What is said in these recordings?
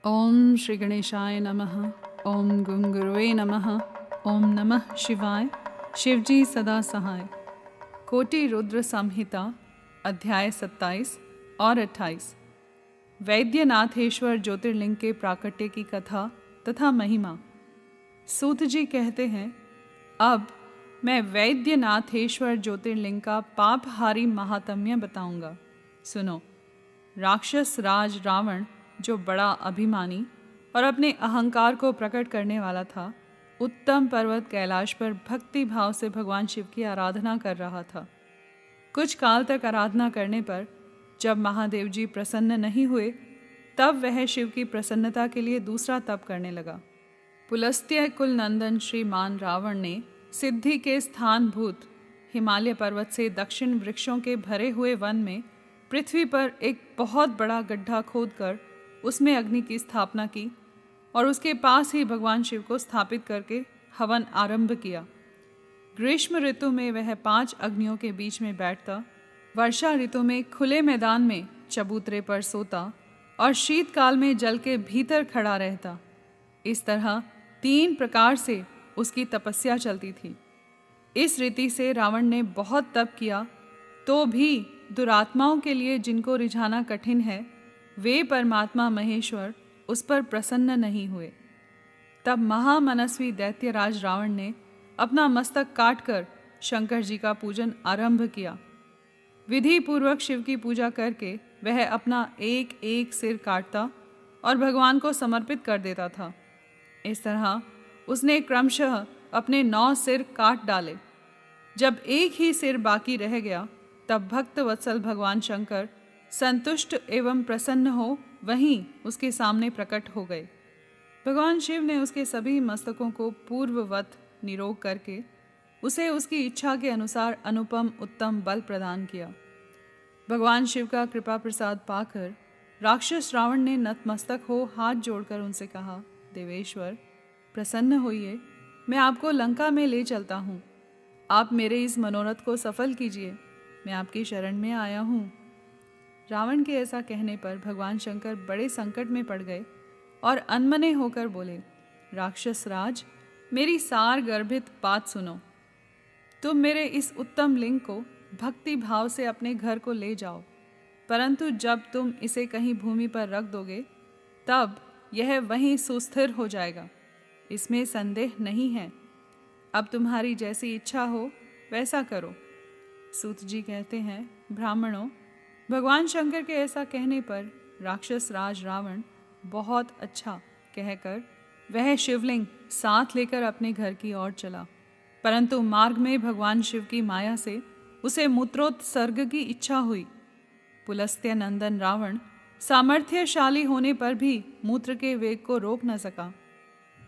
ओम श्री गणेशाय नमः। ओम गं गुरुवे नमः। ओम नमः शिवाय। शिवजी सदा सहाय। कोटि रुद्र संहिता अध्याय 27 और 28। वैद्यनाथेश्वर ज्योतिर्लिंग के प्राकट्य की कथा तथा महिमा। सूत जी कहते हैं, अब मैं वैद्यनाथेश्वर ज्योतिर्लिंग का पापहारी महात्म्य बताऊंगा। सुनो। राक्षस राज रावण, जो बड़ा अभिमानी और अपने अहंकार को प्रकट करने वाला था, उत्तम पर्वत कैलाश पर भक्ति भाव से भगवान शिव की आराधना कर रहा था। कुछ काल तक आराधना करने पर जब महादेव जी प्रसन्न नहीं हुए, तब वह शिव की प्रसन्नता के लिए दूसरा तप करने लगा। पुलस्त्य कुल नंदन श्रीमान रावण ने सिद्धि के स्थानभूत हिमालय पर्वत से दक्षिण वृक्षों के भरे हुए वन में पृथ्वी पर एक बहुत बड़ा गड्ढा खोदकर उसमें अग्नि की स्थापना की और उसके पास ही भगवान शिव को स्थापित करके हवन आरंभ किया। ग्रीष्म ऋतु में वह 5 अग्नियों के बीच में बैठता, वर्षा ऋतु में खुले मैदान में चबूतरे पर सोता और शीतकाल में जल के भीतर खड़ा रहता। इस तरह 3 प्रकार से उसकी तपस्या चलती थी। इस रीति से रावण ने बहुत तप किया, तो भी दुरात्माओं के लिए जिनको रिझाना कठिन है, वे परमात्मा महेश्वर उस पर प्रसन्न नहीं हुए। तब महामनस्वी दैत्यराज रावण ने अपना मस्तक काटकर शंकर जी का पूजन आरंभ किया। विधि पूर्वक शिव की पूजा करके वह अपना एक एक सिर काटता और भगवान को समर्पित कर देता था। इस तरह उसने क्रमशः अपने 9 सिर काट डाले। जब एक ही सिर बाकी रह गया, तब भक्त वत्सल भगवान शंकर संतुष्ट एवं प्रसन्न हो वहीं उसके सामने प्रकट हो गए। भगवान शिव ने उसके सभी मस्तकों को पूर्ववत निरोग करके उसे उसकी इच्छा के अनुसार अनुपम उत्तम बल प्रदान किया। भगवान शिव का कृपा प्रसाद पाकर राक्षस रावण ने नतमस्तक हो हाथ जोड़कर उनसे कहा, देवेश्वर प्रसन्न होइए, मैं आपको लंका में ले चलता हूँ। आप मेरे इस मनोरथ को सफल कीजिए, मैं आपकी शरण में आया हूँ। रावण के ऐसा कहने पर भगवान शंकर बड़े संकट में पड़ गए और अनमने होकर बोले, राक्षस राज, मेरी सार गर्भित बात सुनो। तुम मेरे इस उत्तम लिंग को भक्ति भाव से अपने घर को ले जाओ, परंतु जब तुम इसे कहीं भूमि पर रख दोगे, तब यह वहीं सुस्थिर हो जाएगा, इसमें संदेह नहीं है। अब तुम्हारी जैसी इच्छा हो वैसा करो। सूत जी कहते हैं, ब्राह्मणों, भगवान शंकर के ऐसा कहने पर राक्षस राज रावण बहुत अच्छा कहकर वह शिवलिंग साथ लेकर अपने घर की ओर चला, परंतु मार्ग में भगवान शिव की माया से उसे मूत्रोत्सर्ग की इच्छा हुई। पुलस्त्य नंदन रावण सामर्थ्यशाली होने पर भी मूत्र के वेग को रोक न सका।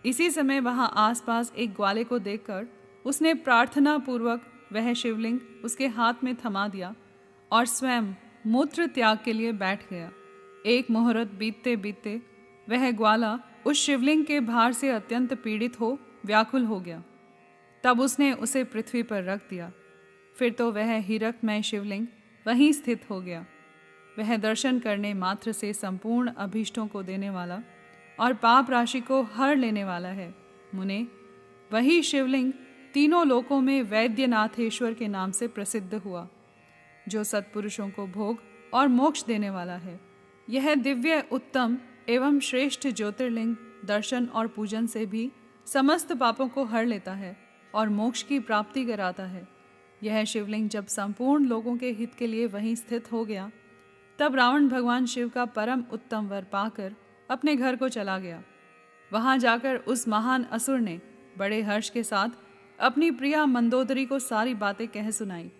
इसी समय वहां आसपास एक ग्वाले को देखकर उसने प्रार्थना पूर्वक वह शिवलिंग उसके हाथ में थमा दिया और स्वयं मूत्र त्याग के लिए बैठ गया। एक मुहूर्त बीतते बीतते वह ग्वाला उस शिवलिंग के भार से अत्यंत पीड़ित हो व्याकुल हो गया। तब उसने उसे पृथ्वी पर रख दिया। फिर तो वह हीरकमय शिवलिंग वहीं स्थित हो गया। वह दर्शन करने मात्र से संपूर्ण अभीष्टों को देने वाला और पाप राशि को हर लेने वाला है। मुने, वही शिवलिंग तीनों लोकों में वैद्यनाथेश्वर के नाम से प्रसिद्ध हुआ, जो सत्पुरुषों को भोग और मोक्ष देने वाला है। यह दिव्य उत्तम एवं श्रेष्ठ ज्योतिर्लिंग दर्शन और पूजन से भी समस्त पापों को हर लेता है और मोक्ष की प्राप्ति कराता है। यह शिवलिंग जब संपूर्ण लोगों के हित के लिए वहीं स्थित हो गया, तब रावण भगवान शिव का परम उत्तम वर पाकर अपने घर को चला गया। वहां जाकर उस महान असुर ने बड़े हर्ष के साथ अपनी प्रिया मंदोदरी को सारी बातें कह सुनाई।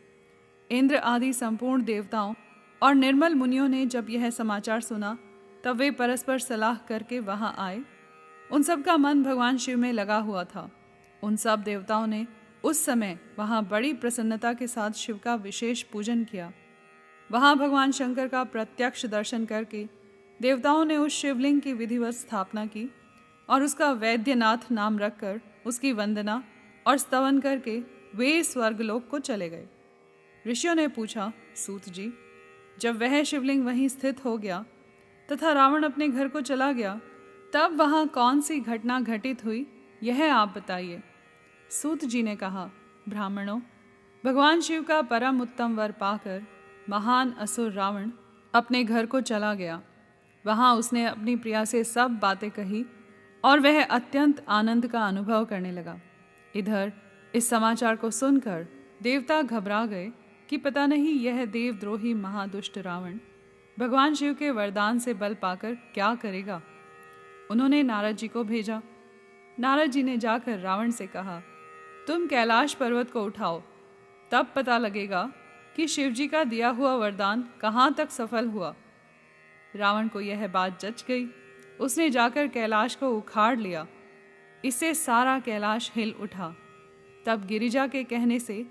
इंद्र आदि संपूर्ण देवताओं और निर्मल मुनियों ने जब यह समाचार सुना, तब वे परस्पर सलाह करके वहां आए। उन सब का मन भगवान शिव में लगा हुआ था। उन सब देवताओं ने उस समय वहां बड़ी प्रसन्नता के साथ शिव का विशेष पूजन किया। वहां भगवान शंकर का प्रत्यक्ष दर्शन करके देवताओं ने उस शिवलिंग की विधिवत स्थापना की और उसका वैद्यनाथ नाम रखकर उसकी वंदना और स्तवन करके वे स्वर्गलोक को चले गए। ऋषियों ने पूछा, सूत जी, जब वह शिवलिंग वहीं स्थित हो गया तथा रावण अपने घर को चला गया, तब वहाँ कौन सी घटना घटित हुई, यह आप बताइए। सूत जी ने कहा, ब्राह्मणों, भगवान शिव का परम उत्तम वर पाकर महान असुर रावण अपने घर को चला गया। वहाँ उसने अपनी प्रिया से सब बातें कही और वह अत्यंत आनंद का अनुभव करने लगा। इधर इस समाचार को सुनकर देवता घबरा गए कि पता नहीं यह देवद्रोही महादुष्ट रावण भगवान शिव के वरदान से बल पाकर क्या करेगा। उन्होंने नारद जी को भेजा। नारद जी ने जाकर रावण से कहा, तुम कैलाश पर्वत को उठाओ, तब पता लगेगा कि शिव जी का दिया हुआ वरदान कहाँ तक सफल हुआ। रावण को यह बात जच गई। उसने जाकर कैलाश को उखाड़ लिया। इससे सारा कैलाश हिल उठा। तब गिरिजा के कहने से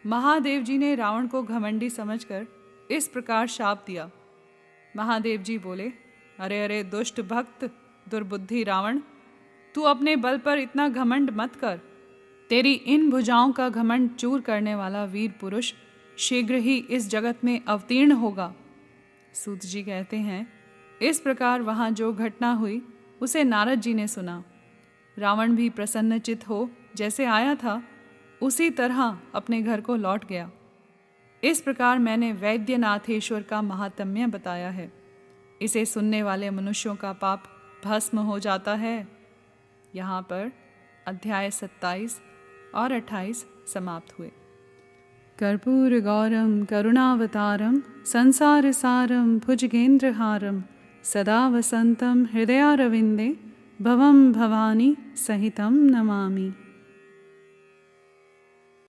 महादेव जी ने रावण को घमंडी समझकर इस प्रकार शाप दिया। महादेव जी बोले, अरे अरे दुष्ट भक्त, दुर्बुद्धि रावण, तू अपने बल पर इतना घमंड मत कर। तेरी इन भुजाओं का घमंड चूर करने वाला वीर पुरुष शीघ्र ही इस जगत में अवतीर्ण होगा। सूत जी कहते हैं, इस प्रकार वहाँ जो घटना हुई उसे नारद जी ने सुना। रावण भी प्रसन्नचित हो जैसे आया था उसी तरह अपने घर को लौट गया। इस प्रकार मैंने वैद्यनाथेश्वर का महात्म्य बताया है। इसे सुनने वाले मनुष्यों का पाप भस्म हो जाता है। यहाँ पर अध्याय 27 और 28 समाप्त हुए। कर्पूर गौरम करुणावतारम संसार सारम भुजगेंद्रहारम सदा वसंतम हृदयारविंदे भवम भवानी सहितं नमामि।